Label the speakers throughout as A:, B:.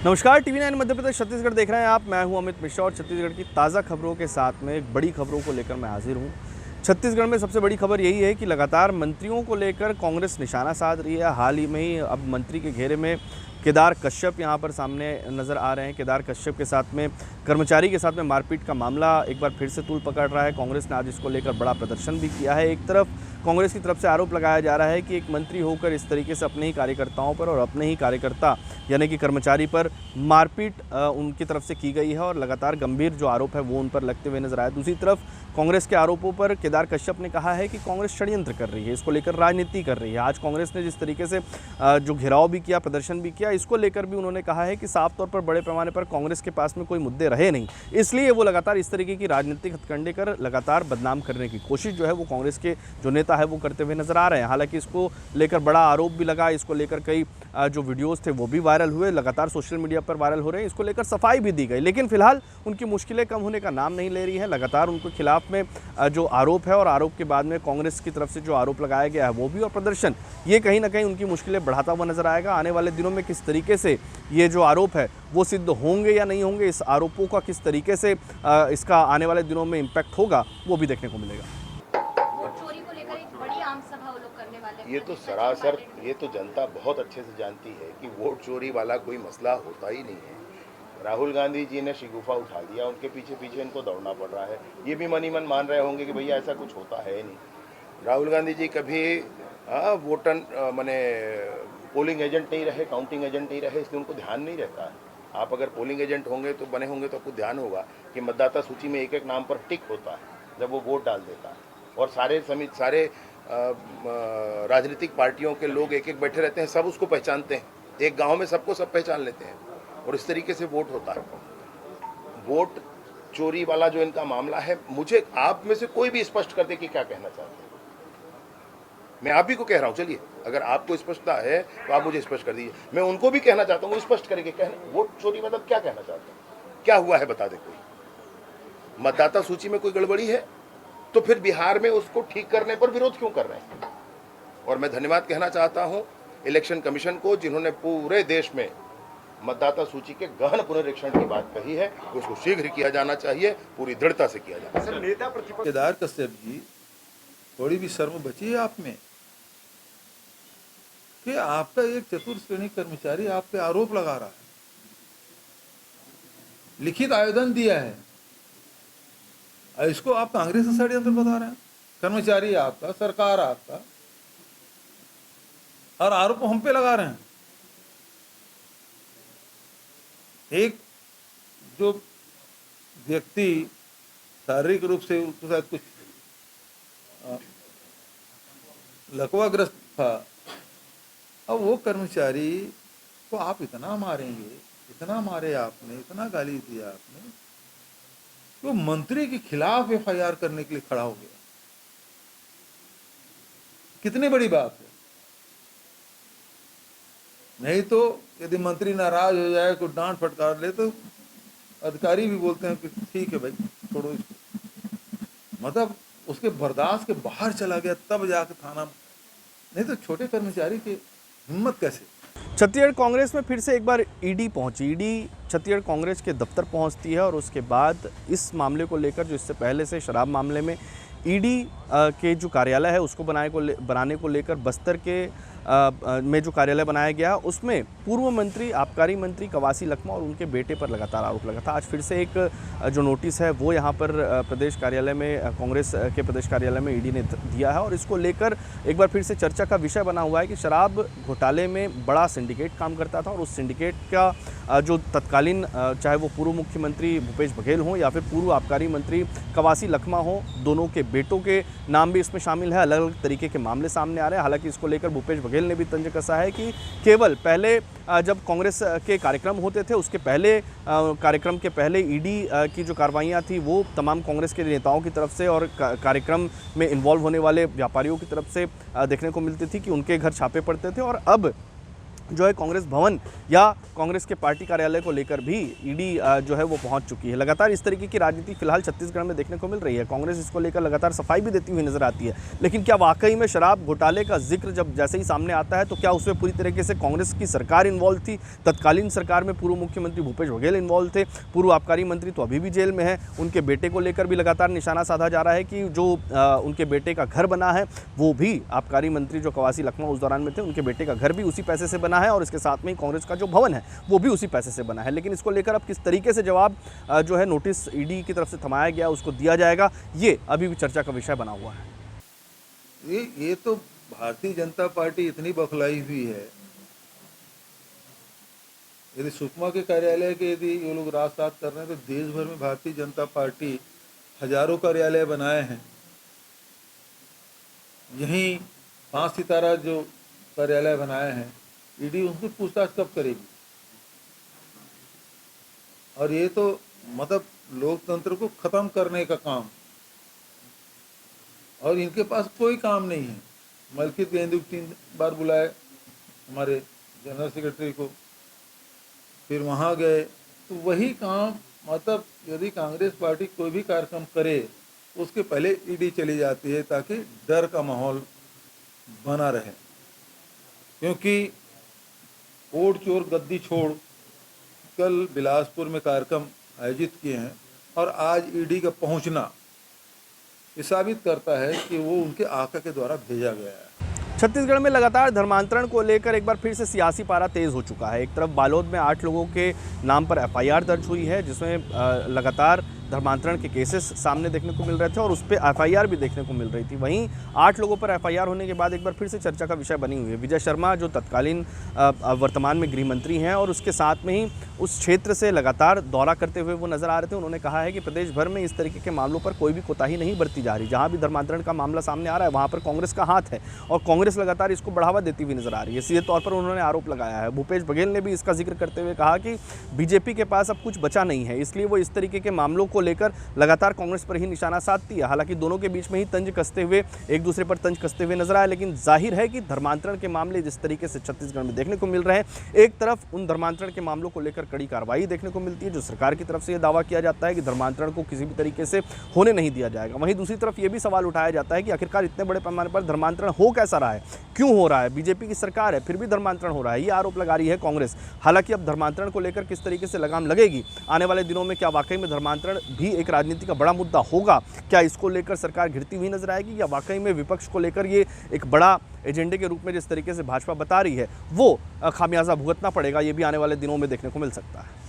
A: नमस्कार, टीवी9 मध्य प्रदेश छत्तीसगढ़ देख रहे हैं आप। मैं हूं अमित मिश्रा और छत्तीसगढ़ की ताज़ा खबरों के साथ में एक बड़ी खबरों को लेकर मैं हाजिर हूं। छत्तीसगढ़ में सबसे बड़ी खबर यही है कि लगातार मंत्रियों को लेकर कांग्रेस निशाना साध रही है। हाल ही में ही अब मंत्री के घेरे में केदार कश्यप यहां पर सामने नज़र आ रहे हैं। केदार कश्यप के साथ में कर्मचारी के साथ में मारपीट का मामला एक बार फिर से तूल पकड़ रहा है। कांग्रेस ने आज इसको लेकर बड़ा प्रदर्शन भी किया है। एक तरफ कांग्रेस की तरफ से आरोप लगाया जा रहा है कि एक मंत्री होकर इस तरीके से अपने ही कार्यकर्ताओं पर और अपने ही कार्यकर्ता यानी कि कर्मचारी पर मारपीट उनकी तरफ से की गई है और लगातार गंभीर जो आरोप है वो उन पर लगते हुए नजर आए। दूसरी तरफ कांग्रेस के आरोपों पर केदार कश्यप ने कहा है कि कांग्रेस षड्यंत्र कर रही है, इसको लेकर राजनीति कर रही है। आज कांग्रेस ने जिस तरीके से जो घेराव भी किया, प्रदर्शन भी किया, इसको लेकर भी उन्होंने कहा है कि साफ तौर पर बड़े पैमाने पर कांग्रेस के पास में कोई मुद्दे रहे नहीं, इसलिए वो लगातार इस तरीके की राजनीतिक हथकंडे कर लगातार बदनाम करने की कोशिश जो है वो कांग्रेस के जो नेता है वो करते हुए नजर आ रहे हैं। हालांकि इसको लेकर बड़ा आरोप भी लगा, इसको लेकर कई जो वीडियोस थे वो भी वायरल हुए, लगातार सोशल मीडिया पर वायरल हो रहे हैं। इसको लेकर सफाई भी दी गई, लेकिन फिलहाल उनकी मुश्किलें कम होने का नाम नहीं ले रही हैं। लगातार उनके खिलाफ में जो आरोप है और आरोप के बाद में कांग्रेस की तरफ से जो आरोप लगाया गया है वो भी और प्रदर्शन, ये कहीं ना कहीं उनकी मुश्किलें बढ़ाता हुआ नजर आएगा। आने वाले दिनों में किस तरीके से ये जो आरोप है वो सिद्ध होंगे या नहीं होंगे, इस आरोपों का किस तरीके से इसका आने वाले दिनों में इम्पैक्ट होगा वो भी देखने को मिलेगा।
B: ये तो सरासर, ये तो जनता बहुत अच्छे से जानती है कि वोट चोरी वाला कोई मसला होता ही नहीं है। राहुल गांधी जी ने शिगुफा उठा दिया, उनके पीछे पीछे इनको दौड़ना पड़ रहा है। ये भी मन ही मन मान रहे होंगे कि भैया ऐसा कुछ होता है नहीं। राहुल गांधी जी कभी वोटर माने पोलिंग एजेंट नहीं रहे, काउंटिंग एजेंट नहीं रहे, इसलिए उनको ध्यान नहीं रहता है। आप अगर पोलिंग एजेंट होंगे तो बने होंगे तो आपको ध्यान होगा कि मतदाता सूची में एक एक नाम पर टिक होता है जब वो वोट डाल देता है, और सारे राजनीतिक पार्टियों के लोग एक एक बैठे रहते हैं, सब उसको पहचानते हैं। एक गांव में सबको सब पहचान लेते हैं और इस तरीके से वोट होता है। वोट चोरी वाला जो इनका मामला है, मुझे आप में से कोई भी स्पष्ट कर दे कि क्या कहना चाहते हैं। मैं आप ही को कह रहा हूं, चलिए अगर आपको स्पष्टता है तो आप मुझे स्पष्ट कर दीजिए। मैं उनको भी कहना चाहता हूँ, स्पष्ट करके कहना, वोट चोरी मतलब क्या कहना चाहते हैं, क्या हुआ है बता दे। कोई मतदाता सूची में कोई गड़बड़ी है तो फिर बिहार में उसको ठीक करने पर विरोध क्यों कर रहे हैं। और मैं धन्यवाद कहना चाहता हूं इलेक्शन कमीशन को, जिन्होंने पूरे देश में मतदाता सूची के गहन पुनरीक्षण की बात कही है। उसको शीघ्र किया जाना चाहिए, पूरी दृढ़ता से किया जाना चाहिए।
C: नेता प्रतिपक्ष केदार कश्यप जी, थोड़ी भी शर्म बची है आप में कि आपका एक चतुर्थ श्रेणी कर्मचारी आप पे आरोप लगा रहा है, लिखित आवेदन दिया है, इसको आप कांग्रेस का षड्यंत्र बता रहे हैं। कर्मचारी आपका, सरकार आपका, और आरोप हम पे लगा रहे हैं। एक जो व्यक्ति शारीरिक रूप से उसके साथ कुछ लकवाग्रस्त था, अब वो कर्मचारी को आप इतना मारेंगे, इतना मारे आपने, इतना गाली दिया आपने, तो मंत्री के खिलाफ एफआईआर करने के लिए खड़ा हो गया। कितनी बड़ी बात है। नहीं तो यदि मंत्री नाराज हो जाए, कोई डांट फटकार ले, तो अधिकारी भी बोलते हैं कि ठीक है भाई छोड़ो इसको, मतलब उसके बर्दाश्त के बाहर चला गया, तब जाकर थाना। नहीं तो छोटे कर्मचारी की हिम्मत कैसे।
A: छत्तीसगढ़ कांग्रेस में फिर से एक बार ईडी पहुंची। ईडी छत्तीसगढ़ कांग्रेस के दफ्तर पहुंचती है और उसके बाद इस मामले को लेकर, जो इससे पहले से शराब मामले में ईडी के जो कार्यालय है उसको बनाने को लेकर बस्तर के में जो कार्यालय बनाया गया, उसमें पूर्व मंत्री, आबकारी मंत्री कवासी लखमा और उनके बेटे पर लगातार आरोप लगा था। आज फिर से एक जो नोटिस है वो यहाँ पर प्रदेश कार्यालय में, कांग्रेस के प्रदेश कार्यालय में ईडी ने दिया है और इसको लेकर एक बार फिर से चर्चा का विषय बना हुआ है कि शराब घोटाले में बड़ा सिंडिकेट काम करता था और उस सिंडिकेट का जो तत्कालीन, चाहे वो पूर्व मुख्यमंत्री भूपेश बघेल हों या फिर पूर्व आबकारी मंत्री कवासी लखमा हों, दोनों के बेटों के नाम भी इसमें शामिल है। अलग अलग तरीके के मामले सामने आ रहे हैं। हालांकि इसको लेकर भूपेश बघेल ने भी तंज कसा है कि केवल पहले जब कांग्रेस के कार्यक्रम होते थे, उसके पहले कार्यक्रम के पहले ईडी की जो कार्रवाइयाँ थी वो तमाम कांग्रेस के नेताओं की तरफ से और कार्यक्रम में इन्वॉल्व होने वाले व्यापारियों की तरफ से देखने को मिलती थी कि उनके घर छापे पड़ते थे। और अब जो है कांग्रेस भवन या कांग्रेस के पार्टी कार्यालय को लेकर भी ईडी जो है वो पहुंच चुकी है। लगातार इस तरीके की राजनीति फिलहाल छत्तीसगढ़ में देखने को मिल रही है। कांग्रेस इसको लेकर लगातार सफाई भी देती हुई नजर आती है, लेकिन क्या वाकई में शराब घोटाले का जिक्र जब जैसे ही सामने आता है तो क्या उसमें पूरी तरीके से कांग्रेस की सरकार इन्वॉल्व थी? तत्कालीन सरकार में पूर्व मुख्यमंत्री भूपेश बघेल इन्वॉल्व थे, पूर्व आबकारी मंत्री तो अभी भी जेल में है, उनके बेटे को लेकर भी लगातार निशाना साधा जा रहा है कि जो उनके बेटे का घर बना है वो भी आबकारी मंत्री जो कवासी लखमा उस दौरान में थे, उनके बेटे का घर भी उसी पैसे से बना है और इसके साथ में कांग्रेस का जो भवन है वो भी उसी पैसे से बना है। लेकिन इसको लेकर अब किस तरीके से जवाब जो है नोटिस ईडी की तरफ से थमाया गया उसको दिया जाएगा, ये अभी भी चर्चा का विषय बना हुआ है।
C: ये तो भारतीय जनता पार्टी इतनी बखलाई हुई है, यदि सुकमा के कार्यालय के यदि ये लोग रात रात कर रहे हैं तो देश भर में भारतीय जनता पार्टी हजारों कार्यालय बनाए हैं। यहीं 5 सितारा जो कार्यालय बनाए हैं, ईडी उनसे पूछताछ कब करेगी? और ये तो मतलब लोकतंत्र को खत्म करने का काम, और इनके पास कोई काम नहीं है। मलकित गेंदू 3 बार बुलाए हमारे जनरल सेक्रेटरी को, फिर वहाँ गए तो वही काम, मतलब यदि कांग्रेस पार्टी कोई भी कार्यक्रम करे उसके पहले ईडी चली जाती है ताकि डर का माहौल बना रहे। क्योंकि ओढ़ चोर गद्दी छोड़ कल बिलासपुर में कार्यक्रम आयोजित किए हैं और आज ईडी का पहुंचना ये साबित करता है कि वो उनके आका के द्वारा भेजा गया है।
A: छत्तीसगढ़ में लगातार धर्मांतरण को लेकर एक बार फिर से सियासी पारा तेज हो चुका है। एक तरफ बालोद में 8 लोगों के नाम पर एफआईआर दर्ज हुई है, जिसमें लगातार धर्मांतरण के केसेस सामने देखने को मिल रहे थे और उस पर एफआईआर भी देखने को मिल रही थी। वहीं 8 लोगों पर एफआईआर होने के बाद एक बार फिर से चर्चा का विषय बनी हुई है। विजय शर्मा जो तत्कालीन वर्तमान में गृह मंत्री हैं और उसके साथ में ही उस क्षेत्र से लगातार दौरा करते हुए वो नजर आ रहे थे। उन्होंने कहा है कि प्रदेश भर में इस तरीके के मामलों पर कोई भी कोताही नहीं बरती जा रही। जहाँ भी धर्मांतरण का मामला सामने आ रहा है वहाँ पर कांग्रेस का हाथ है और कांग्रेस लगातार इसको बढ़ावा देती हुई नजर आ रही है। सीधे तौर पर उन्होंने आरोप लगाया है। भूपेश बघेल ने भी इसका जिक्र करते हुए कहा कि बीजेपी के पास अब कुछ बचा नहीं है, इसलिए वो इस तरीके के मामलों को लेकर लगातार कांग्रेस पर ही निशाना साधती है। हालांकि दोनों के बीच में ही तंज कसते हुए एक दूसरे पर तंज कसते हुए नजर आए, लेकिन जाहिर है कि धर्मांतरण के मामले जिस तरीके से छत्तीसगढ़ में देखने को मिल रहे हैं, एक तरफ उन धर्मांतरण के मामलों को लेकर कड़ी कार्रवाई देखने को मिलती है, जो सरकार की तरफ से यह दावा किया जाता है कि धर्मांतरण को किसी भी तरीके से होने नहीं दिया जाएगा। वहीं दूसरी तरफ यह भी सवाल उठाया जाता है कि आखिरकार इतने बड़े पैमाने पर धर्मांतरण हो कैसा रहा है, क्यों हो रहा है? बीजेपी की सरकार है फिर भी धर्मांतरण हो रहा है, ये आरोप लगा रही है कांग्रेस। हालांकि अब धर्मांतरण को लेकर किस तरीके से लगाम लगेगी आने वाले दिनों में, क्या वाकई में धर्मांतरण भी एक राजनीति का बड़ा मुद्दा होगा? क्या इसको लेकर सरकार घिरती हुई नजर आएगी या वाकई में विपक्ष को लेकर ये एक बड़ा एजेंडे के रूप में जिस तरीके से भाजपा बता रही है वो खामियाजा भुगतना पड़ेगा? ये भी आने वाले दिनों में देखने को मिल सकता है।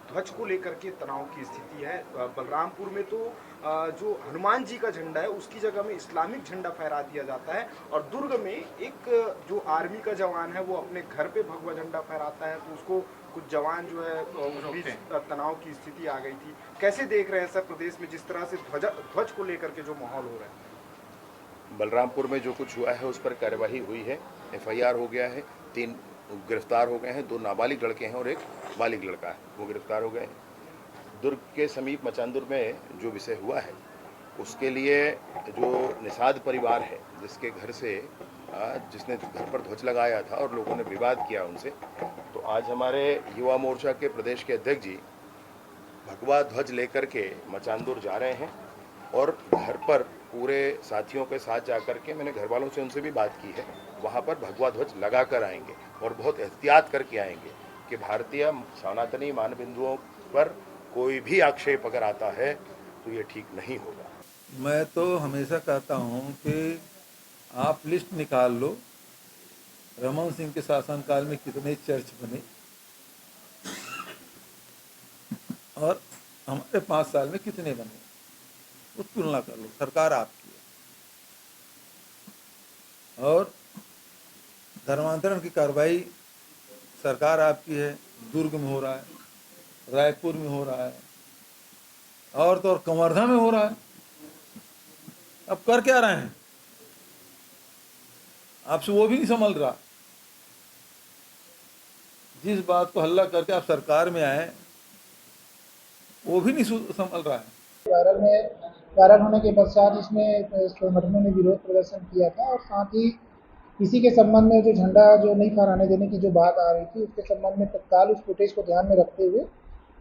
D: ध्वज को लेकर के तनाव की स्थिति है। बलरामपुर में तो जो हनुमान जी का झंडा है उसकी जगह में इस्लामिक झंडा फहरा दिया जाता है और दुर्ग में एक जो आर्मी का जवान है वो अपने घर पे भगवा झंडा फहराता है, तो उसको कुछ जवान जो है उस बीच तनाव की स्थिति आ गई थी। कैसे देख रहे हैं सर प्रदेश में जिस तरह से ध्वज को लेकर के जो माहौल हो रहा है?
B: बलरामपुर में जो कुछ हुआ है उस पर कार्यवाही हुई है, एफआईआर हो गया है, 3 गिरफ्तार हो गए हैं, 2 नाबालिग लड़के हैं और 1 बालिग लड़का है, वो गिरफ्तार हो गए हैं। दुर्ग के समीप मचानदुर में जो विषय हुआ है उसके लिए जो निषाद परिवार है जिसके घर से जिसने घर पर ध्वज लगाया था और लोगों ने विवाद किया उनसे, तो आज हमारे युवा मोर्चा के प्रदेश के अध्यक्ष जी भगवा ध्वज लेकर के मचानदुर जा रहे हैं और घर पर पूरे साथियों के साथ जाकर के, मैंने घर वालों से उनसे भी बात की है, वहाँ पर भगवा ध्वज लगा कर आएंगे और बहुत एहतियात करके आएंगे कि भारतीय सनातनी मानबिंदुओं पर कोई भी आक्षेप अगर आता है तो ये ठीक नहीं होगा।
C: मैं तो हमेशा कहता हूँ कि आप लिस्ट निकाल लो, रमन सिंह के शासनकाल में कितने चर्च बने और हमारे 5 साल में कितने बने, वो तुलना कर लो। सरकार आपकी है और धर्मांतरण की कार्रवाई सरकार आपकी है। दुर्ग में हो रहा है, रायपुर में हो रहा है और तो और कवर्धा में हो रहा है। अब कर क्या रहे हैं? आपसे वो भी नहीं संभल रहा। जिस बात को हल्ला करके आप सरकार में आए वो भी नहीं संभल रहा है।
E: वायरल होने के पश्चात इसमें संगठनों ने विरोध प्रदर्शन किया था और साथ ही इसी के संबंध में जो झंडा जो नहीं फहराने देने की जो बात आ रही थी, उसके संबंध में तत्काल उस फुटेज को ध्यान में रखते हुए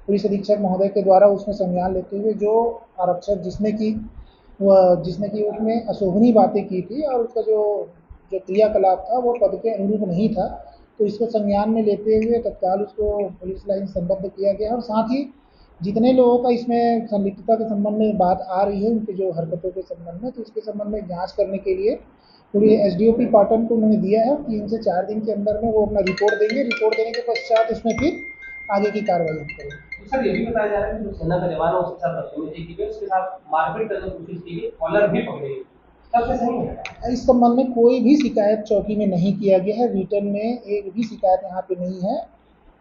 E: पुलिस अधीक्षक महोदय के द्वारा उसमें संज्ञान लेते हुए जो आरक्षक जिसने की उसमें अशोभनीय बातें की थी और उसका जो क्रियाकलाप था वो पद के अनुरूप नहीं था, तो इसको संज्ञान में लेते हुए तत्काल उसको पुलिस लाइन संबद्ध किया गया। और साथ ही जितने लोगों का इसमें संलिप्तता के संबंध में बात आ रही है उनकी जो हरकतों के संबंध में, तो इसके संबंध में जांच करने के लिए पूरी एसडीओपी पाटन को उन्होंने दिया है। 3 से 4 दिन के अंदर में वो अपना रिपोर्ट देंगे। रिपोर्ट देने के पश्चात उसमें फिर आगे की कार्रवाई हम करेंगे।
F: सर, ये भी बताया जा रहा है कि जो सेना का जवान है उसके साथ बदतमीजी की गई, उसके साथ मारपीट करने की कोशिश की गई, कॉलर भी पकड़ी गई, तब से सही है।
E: इस संबंध में कोई भी शिकायत चौकी में नहीं किया गया है। रिटर्न में एक भी शिकायत यहाँ पे नहीं है।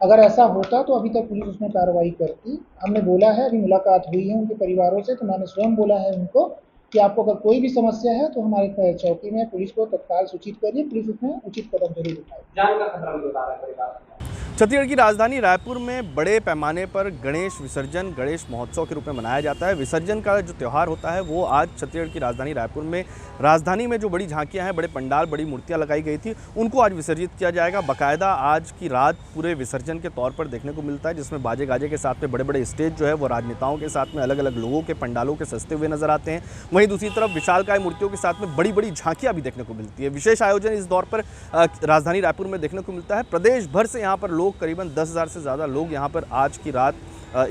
E: अगर ऐसा होता तो अभी तक पुलिस उसमें कार्रवाई करती। हमने बोला है, अभी मुलाकात हुई है उनके परिवारों से, तो मैंने स्वयं बोला है उनको कि आपको अगर कोई भी समस्या है तो हमारे चौकी में पुलिस को तत्काल सूचित करिए, पुलिस उसमें उचित कदम जरूर उठाए।
F: जान का खतरा भी बता रहा है परिवार।
A: छत्तीसगढ़ की राजधानी रायपुर में बड़े पैमाने पर गणेश विसर्जन गणेश महोत्सव के रूप में मनाया जाता है। विसर्जन का जो त्यौहार होता है वो आज छत्तीसगढ़ की राजधानी रायपुर में राजधानी में जो बड़ी झांकियां हैं, बड़े पंडाल, बड़ी मूर्तियां लगाई गई थी, उनको आज विसर्जित किया जाएगा। बाकायदा आज की रात पूरे विसर्जन के तौर पर देखने को मिलता है, जिसमें बाजे गाजे के साथ में बड़े बड़े स्टेज जो है वो राजनेताओं के साथ में अलग अलग लोगों के पंडालों के सजते हुए नजर आते हैं। वहीं दूसरी तरफ विशालकाय मूर्तियों के साथ में बड़ी बड़ी झांकियां भी देखने को मिलती है। विशेष आयोजन इस दौर पर राजधानी रायपुर में देखने को मिलता है। प्रदेश भर से यहाँ पर लोग, करीबन 10,000 से ज़्यादा लोग यहाँ पर आज की रात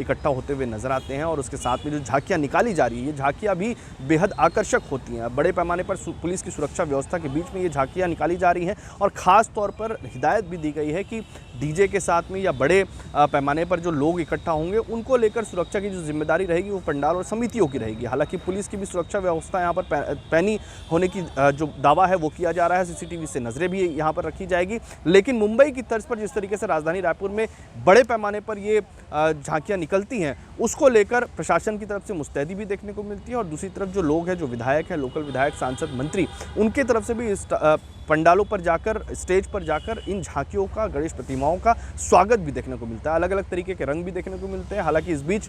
A: इकट्ठा होते हुए नजर आते हैं। और उसके साथ में जो झांकियाँ निकाली जा रही है, ये झांकियाँ भी बेहद आकर्षक होती हैं। बड़े पैमाने पर पुलिस की सुरक्षा व्यवस्था के बीच में ये झांकियाँ निकाली जा रही हैं और ख़ास तौर पर हिदायत भी दी गई है कि डीजे के साथ में या बड़े पैमाने पर जो लोग इकट्ठा होंगे उनको लेकर सुरक्षा की जो जिम्मेदारी रहेगी वो पंडाल और समितियों की रहेगी। हालांकि पुलिस की भी सुरक्षा व्यवस्था यहाँ पर पैनी होने की जो दावा है वो किया जा रहा है। सीसीटीवी से नज़रें भी यहाँ पर रखी जाएगी। लेकिन मुंबई की तर्ज पर जिस तरीके से राजधानी रायपुर में बड़े पैमाने पर ये झांकियाँ निकलती हैं, उसको लेकर प्रशासन की तरफ से मुस्तैदी भी देखने को मिलती है। और दूसरी तरफ जो लोग हैं, जो विधायक हैं, लोकल विधायक, सांसद, मंत्री, उनके तरफ से भी इस पंडालों पर जाकर, स्टेज पर जाकर इन झांकियों का, गणेश प्रतिमाओं का स्वागत भी देखने को मिलता है। अलग अलग तरीके के रंग भी देखने को मिलते हैं। हालांकि इस बीच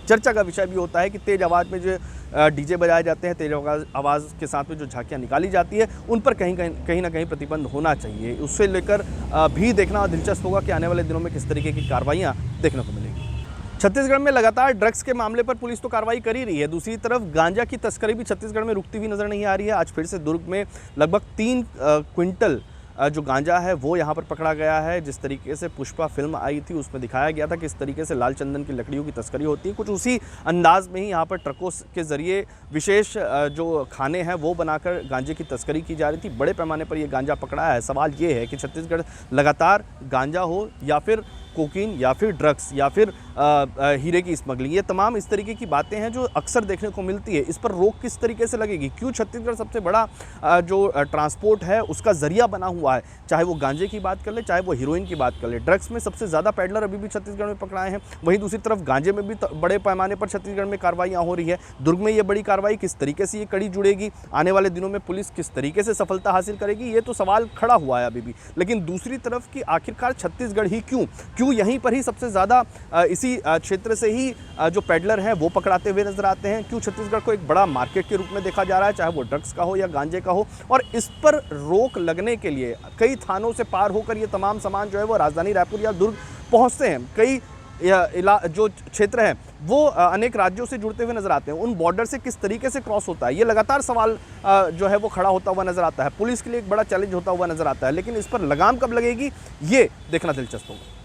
A: चर्चा का विषय भी होता है कि तेज़ आवाज़ में जो डीजे बजाए जाते हैं, तेज़ आवाज़ के साथ में जो झांकियाँ निकाली जाती है, उन पर कहीं ना कहीं प्रतिबंध होना चाहिए। उससे लेकर भी देखना दिलचस्प होगा कि आने वाले दिनों में किस तरीके की कार्रवाइयाँ देखने को मिलेंगी। छत्तीसगढ़ में लगातार ड्रग्स के मामले पर पुलिस तो कार्रवाई कर ही रही है। दूसरी तरफ गांजा की तस्करी भी छत्तीसगढ़ में रुकती हुई नजर नहीं आ रही है। आज फिर से दुर्ग में लगभग 3 क्विंटल जो गांजा है वो यहाँ पर पकड़ा गया है। जिस तरीके से पुष्पा फिल्म आई थी उसमें दिखाया गया था कि इस तरीके से लाल चंदन की लकड़ियों की तस्करी होती है, कुछ उसी अंदाज में ही यहाँ पर ट्रकों के ज़रिए विशेष जो खाने हैं वो बनाकर गांजे की तस्करी की जा रही थी। बड़े पैमाने पर ये गांजा पकड़ा है। सवाल ये है कि छत्तीसगढ़ लगातार गांजा हो या फिर कोकीन या फिर ड्रग्स या फिर हीरे की स्मगलिंग, ये तमाम इस तरीके की बातें हैं जो अक्सर देखने को मिलती है। इस पर रोक किस तरीके से लगेगी? क्यों छत्तीसगढ़ सबसे बड़ा जो ट्रांसपोर्ट है उसका ज़रिया बना हुआ है? चाहे वो गांजे की बात कर ले, चाहे वो हीरोइन की बात कर ले। ड्रग्स में सबसे ज़्यादा पैडलर अभी भी छत्तीसगढ़ में पकड़ाए हैं। वहीं दूसरी तरफ गांजे में भी बड़े पैमाने पर छत्तीसगढ़ में कार्रवाइयाँ हो रही है। दुर्ग में ये बड़ी कार्रवाई किस तरीके से ये कड़ी जुड़ेगी? आने वाले दिनों में पुलिस किस तरीके से सफलता हासिल करेगी? ये तो सवाल खड़ा हुआ है अभी भी। लेकिन दूसरी तरफ की आखिरकार छत्तीसगढ़ ही क्यों यहीं पर ही सबसे ज़्यादा इसी क्षेत्र से ही जो पैडलर हैं वो पकड़ाते हुए नजर आते हैं? क्यों छत्तीसगढ़ को एक बड़ा मार्केट के रूप में देखा जा रहा है, चाहे वो ड्रग्स का हो या गांजे का हो? और इस पर रोक लगने के लिए कई थानों से पार होकर ये तमाम सामान जो है वो राजधानी रायपुर या दुर्ग पहुंचते हैं। कई जो क्षेत्र हैं वो अनेक राज्यों से जुड़ते हुए नजर आते हैं। उन बॉर्डर से किस तरीके से क्रॉस होता है, ये लगातार सवाल जो है वो खड़ा होता हुआ नजर आता है। पुलिस के लिए एक बड़ा चैलेंज होता हुआ नजर आता है। लेकिन इस पर लगाम कब लगेगी ये देखना दिलचस्प होगा।